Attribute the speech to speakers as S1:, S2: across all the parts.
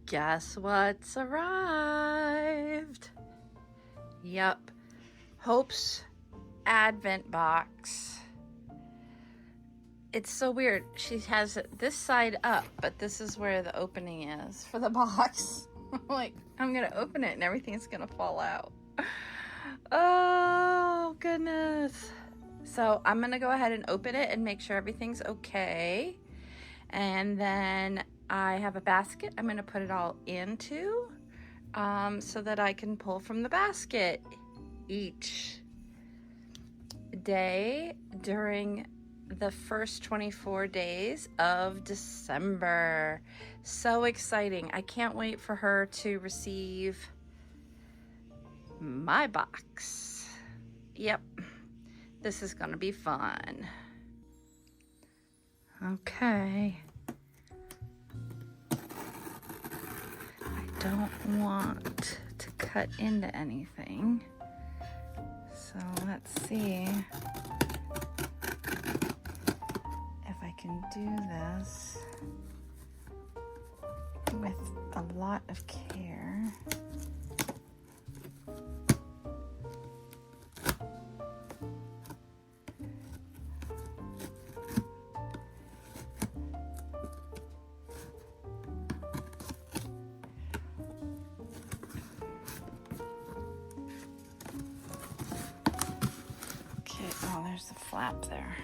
S1: Guess what's arrived? Yep, Hope's Advent box. It's so weird. She has it this side up, but this is where the opening is for the box. Like, I'm gonna open it and everything's gonna fall out. Oh, goodness. So I'm gonna go ahead and open it and make sure everything's okay. And then I have a basket I'm gonna put it all into so that I can pull from the basket each day during the first 24 days of December. So exciting. I can't wait for her to receive my box. Yep, this is gonna be fun. Okay. I don't want to cut into anything. So let's see if I can do this with a lot of care. Okay, oh, there's the flap there.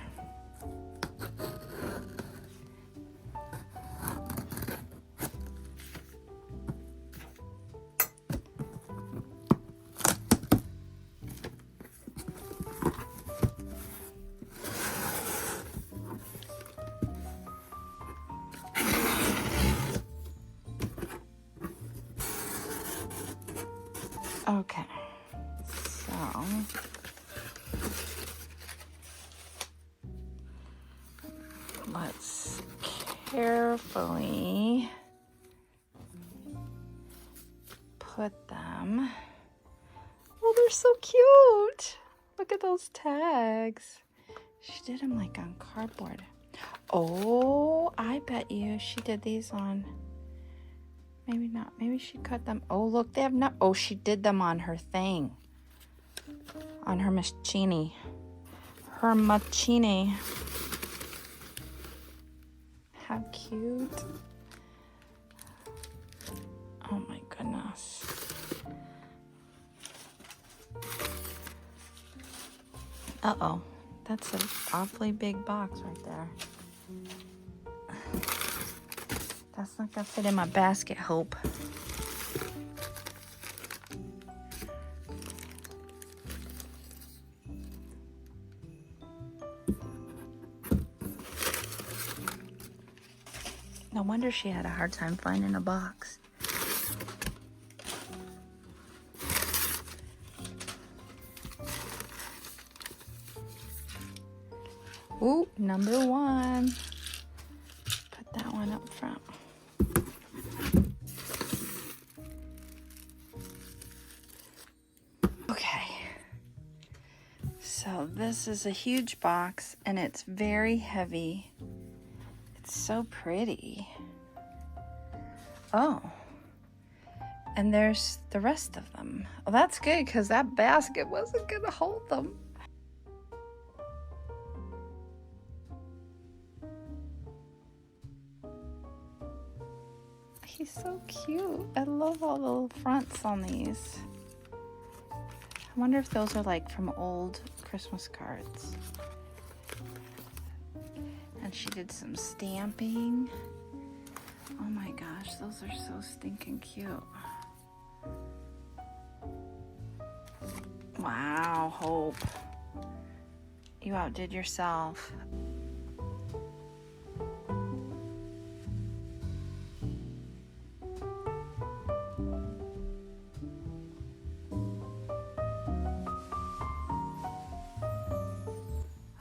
S1: Okay, so let's carefully put them. Oh, they're so cute. Look at those tags. She did them like on cardboard. Oh, I bet you she did these on, maybe not. Maybe she cut them. Oh, look, they have not. Oh, she did them on her thing. On her machine. Her machine. How cute. Oh my goodness. Uh-oh. That's an awfully big box right there. That's not gonna fit in my basket, Hope. No wonder she had a hard time finding a box. Ooh, number one. Put that one up front. Okay. So this is a huge box and it's very heavy. It's so pretty. Oh. And there's the rest of them. Well, that's good because that basket wasn't going to hold them. He's so cute. I love all the little fronts on these. I wonder if those are like from old Christmas cards. And she did some stamping. Oh my gosh, those are so stinking cute. Wow, Hope. You outdid yourself.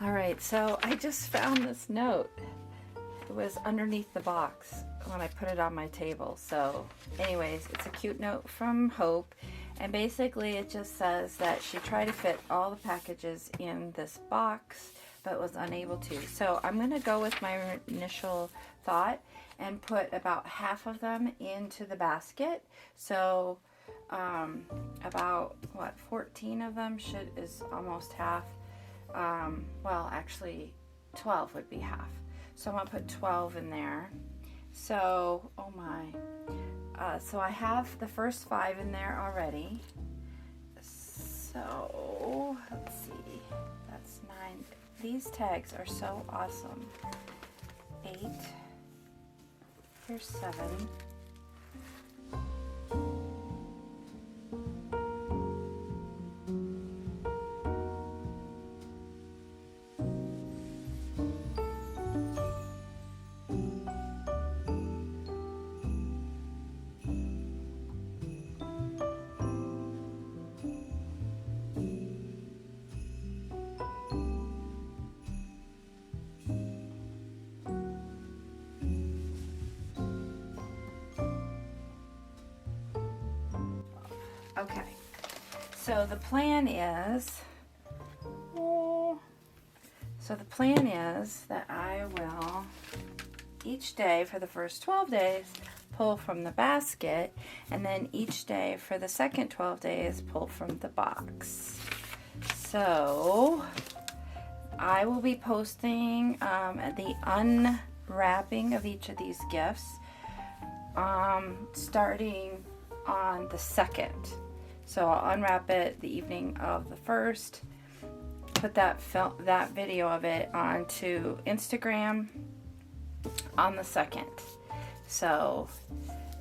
S1: All right, so I just found this note. It was underneath the box when I put it on my table. So anyways, it's a cute note from Hope. And basically it just says that she tried to fit all the packages in this box, but was unable to. So I'm gonna go with my initial thought and put about half of them into the basket. So about what, 14 of them is almost half. Well, actually 12 would be half. So I'm gonna put 12 in there. So, oh my. So I have the first 5 in there already. So, let's see. That's 9. These tags are so awesome. 8. Here's 7. Okay, so the plan is, that I will each day for the first 12 days pull from the basket, and then each day for the second 12 days pull from the box. So I will be posting the unwrapping of each of these gifts starting on the 2nd. So I'll unwrap it the evening of the 1st, put that video of it onto Instagram on the 2nd. So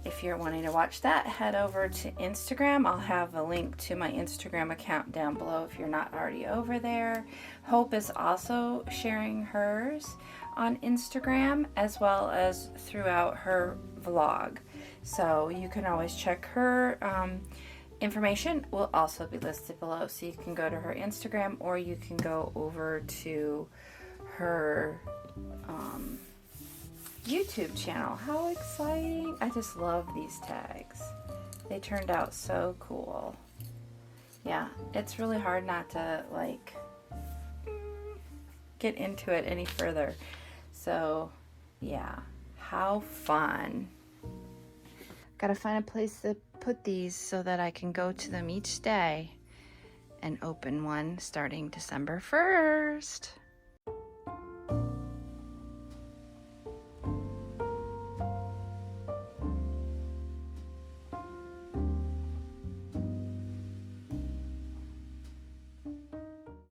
S1: if you're wanting to watch that, head over to Instagram. I'll have a link to my Instagram account down below if you're not already over there. Hope is also sharing hers on Instagram as well as throughout her vlog. So you can always check her information will also be listed below, so you can go to her Instagram or you can go over to her YouTube channel. How exciting! I just love these tags. They turned out so cool. Yeah, it's really hard not to like get into it any further. So yeah, how fun. Gotta find a place to put these so that I can go to them each day and open one starting December 1st.